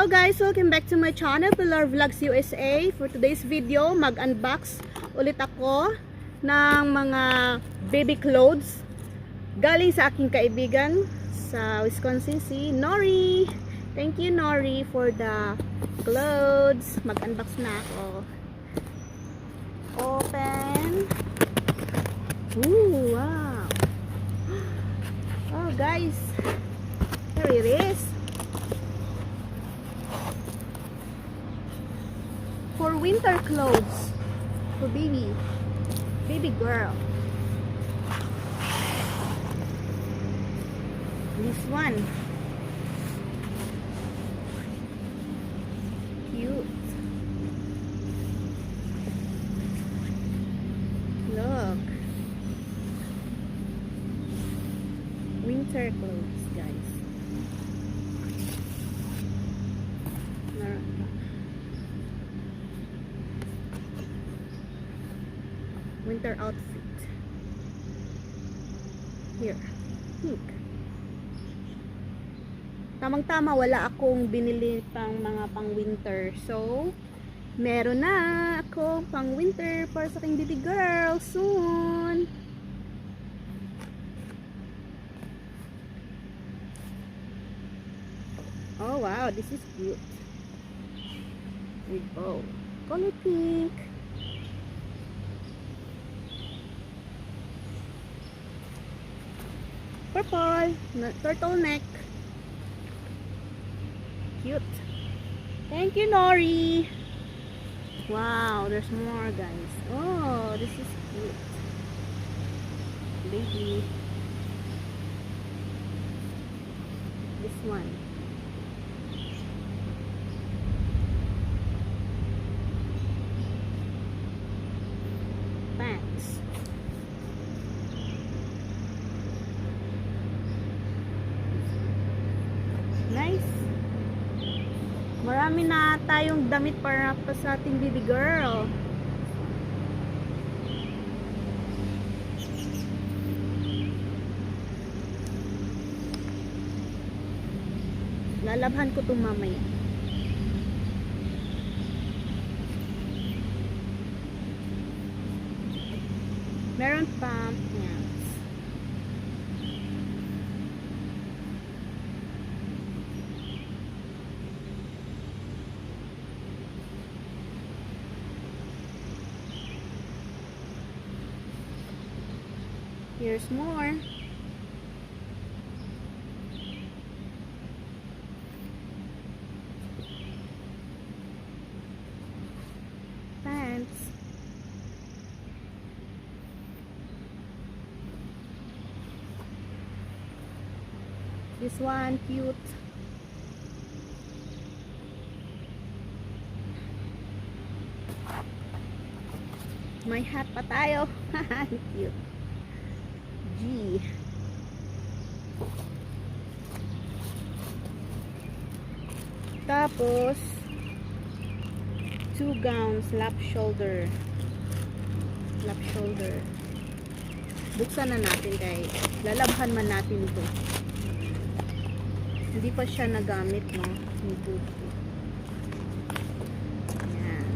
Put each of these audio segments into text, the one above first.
guys, welcome back to my channel, Pilar Vlogs USA. For today's video, mag-unbox ulit ako ng mga baby clothes galing sa aking kaibigan sa Wisconsin, si Nori. Thank you, Nori, for the clothes. Mag-unbox na ako. Open. Ooh, wow. Oh guys, here it is. For winter clothes for baby girl. This one, cute. Look, winter clothes, guys. Winter outfit. Here, pink. Tamang-tama, wala akong binili pang mga pang winter. So, meron na ako pang winter para sa aking baby girl soon. Oh wow, this is cute. With bow. Color pink. Purple, turtleneck. Cute. Thank you, Nori. Wow, there's more, guys. Oh, this is cute. Baby. This one. Pants. Nice. Marami na tayong damit para pa sa ating baby girl. Lalabhan ko itong mamaya. Meron pa yan. Here's more. Pants. This one, cute. May hat pa tayo. Cute. G. Tapos 2 gowns, lap shoulder. Buksan na natin guys. Lalabhan man natin ito. Hindi pa siya nagamit, no? Ito. Ayan.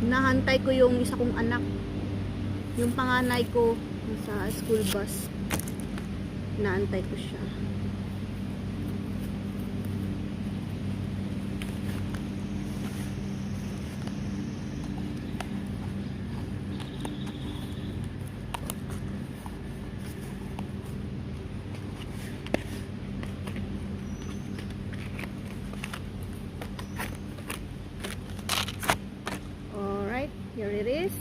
Nahantay ko yung isa kong anak, yung panganay ko sa school bus. Naantay ko siya. Alright, here it is.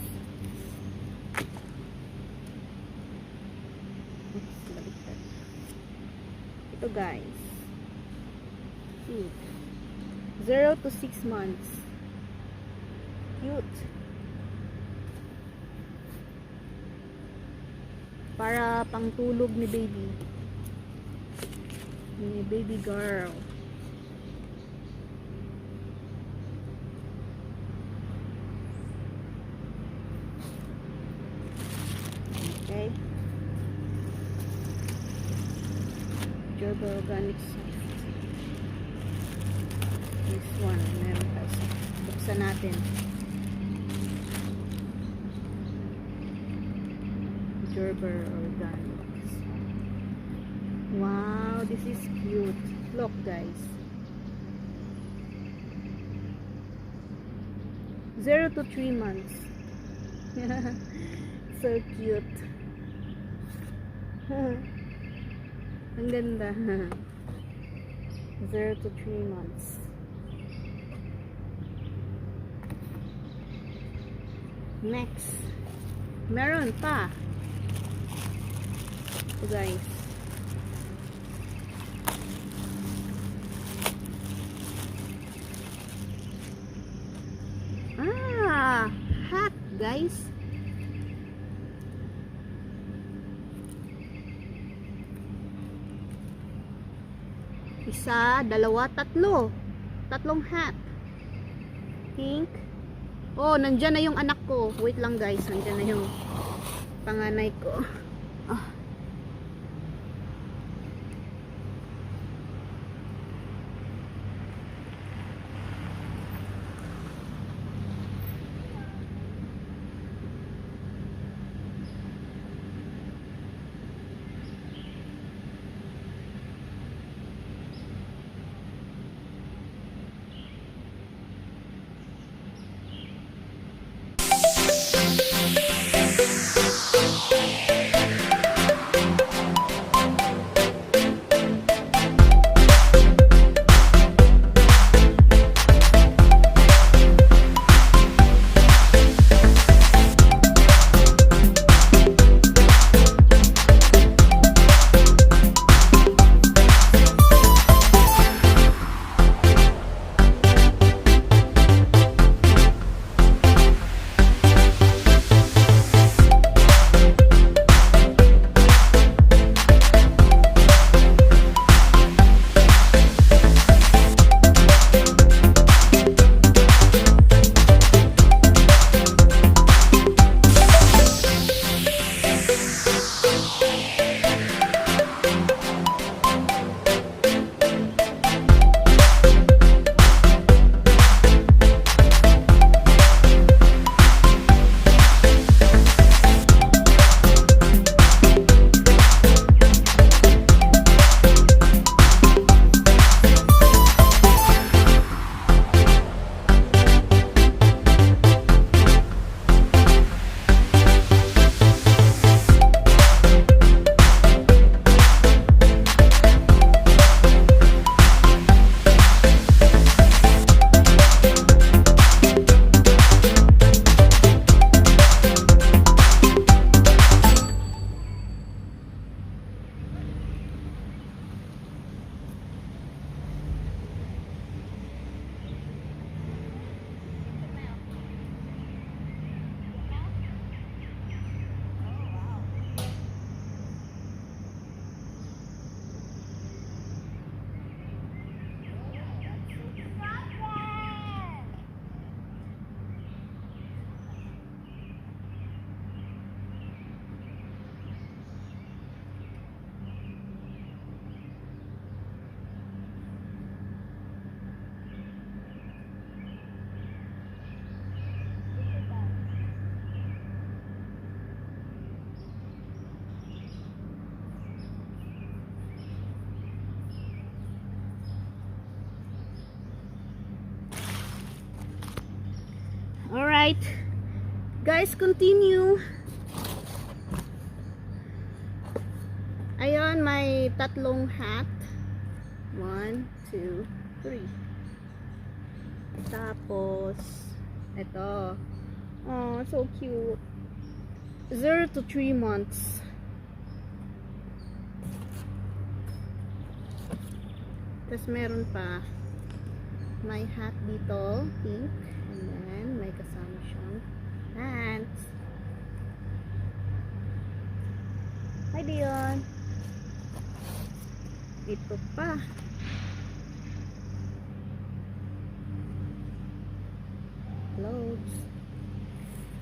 Ito guys, cute. 0 to 6 months. Cute. Para pangtulog ni baby. May baby girl. Okay. Gerber organic soft. This one, meron pa isa. Buksan natin. Gerber organic. Wow, this is cute. Look, guys. 0 to 3 months. So cute. Ang ganda. 0 to 3 months. Next. Meron pa. Ito, guys. Hat, guys. Isa, dalawa, tatlo. Tatlong hat. Pink. Oh, nandyan na yung anak ko. Wait lang, guys. Nandyan na yung panganay ko. Ah. Alright. Guys, continue. Ayun, may tatlong hat. 1, 2, 3. Tapos, ito. Oh, so cute. 0 to 3 months. Tapos meron pa. May hat dito, pink. And then, may kasama siyang pants. Hi, Dion. Ito pa. Clothes.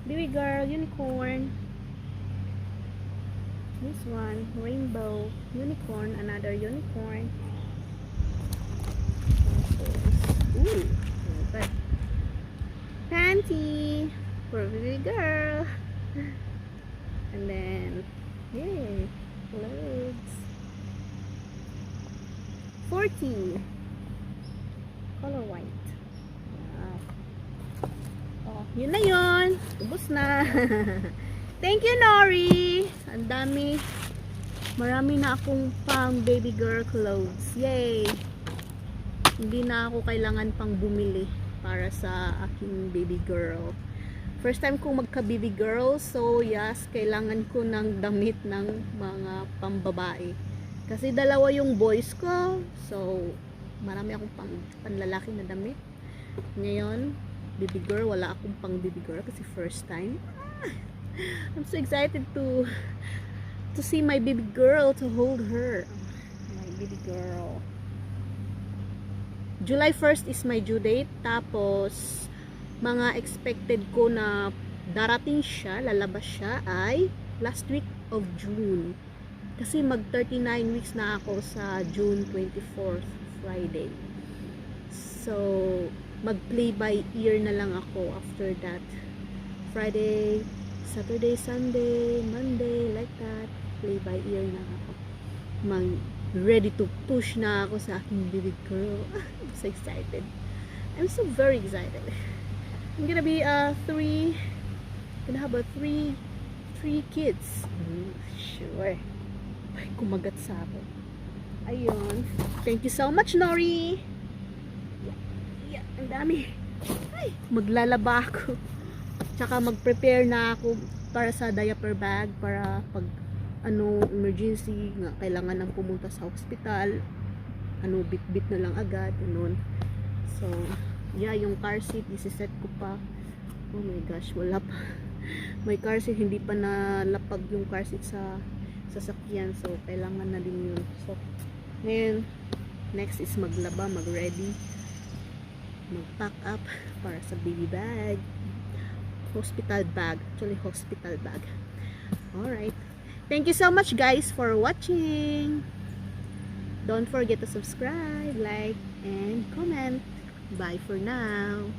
Baby girl, unicorn. This one, rainbow, unicorn, another unicorn. Ooh, but panty for baby girl. And then, yay, clothes. 40. Color white. Wow. Oh, yun na yun. Ubus na. Thank you, Nori. Ang dami. Marami na akong pang baby girl clothes. Yay. Hindi na ako kailangan pang bumili para sa aking baby girl. First time kong magka-baby girl. So, yes, kailangan ko ng damit ng mga pambabae. Kasi dalawa yung boys ko. So, marami akong panlalaki na damit. Ngayon, baby girl, wala akong pang baby girl kasi first time. I'm so excited to see my baby girl, to hold her. My baby girl. July 1st is my due date. Tapos, mga expected ko na darating siya, lalabas siya, ay last week of June. Kasi mag 39 weeks na ako sa June 24th, Friday. So, mag play by ear na lang ako after that. Friday, Saturday, Sunday, Monday, like that. Play by ear na ako. Ready to push na ako sa aking baby girl. I'm so excited. I'm so very excited. I'm gonna be gonna have three kids. Sure. Ay, kumagat sa akin. Ayun. Thank you so much, Nori. Yeah, ang dami. Ay, maglalaba ako. Tsaka mag-prepare na ako para sa diaper bag para pag emergency nga kailangan nang pumunta sa hospital, bit-bit na lang agad, ganun. So, yeah, yung car seat isi-set ko pa. Oh my gosh, wala pa. May car seat, hindi pa nalapag yung car seat sa sasakyan. So, kailangan na din yun. So, ngayon, next is maglaba, mag-ready, mag-pack up para sa baby bag. Hospital bag. Actually, hospital bag. Alright. Thank you so much, guys, for watching. Don't forget to subscribe, like, and comment. Bye for now.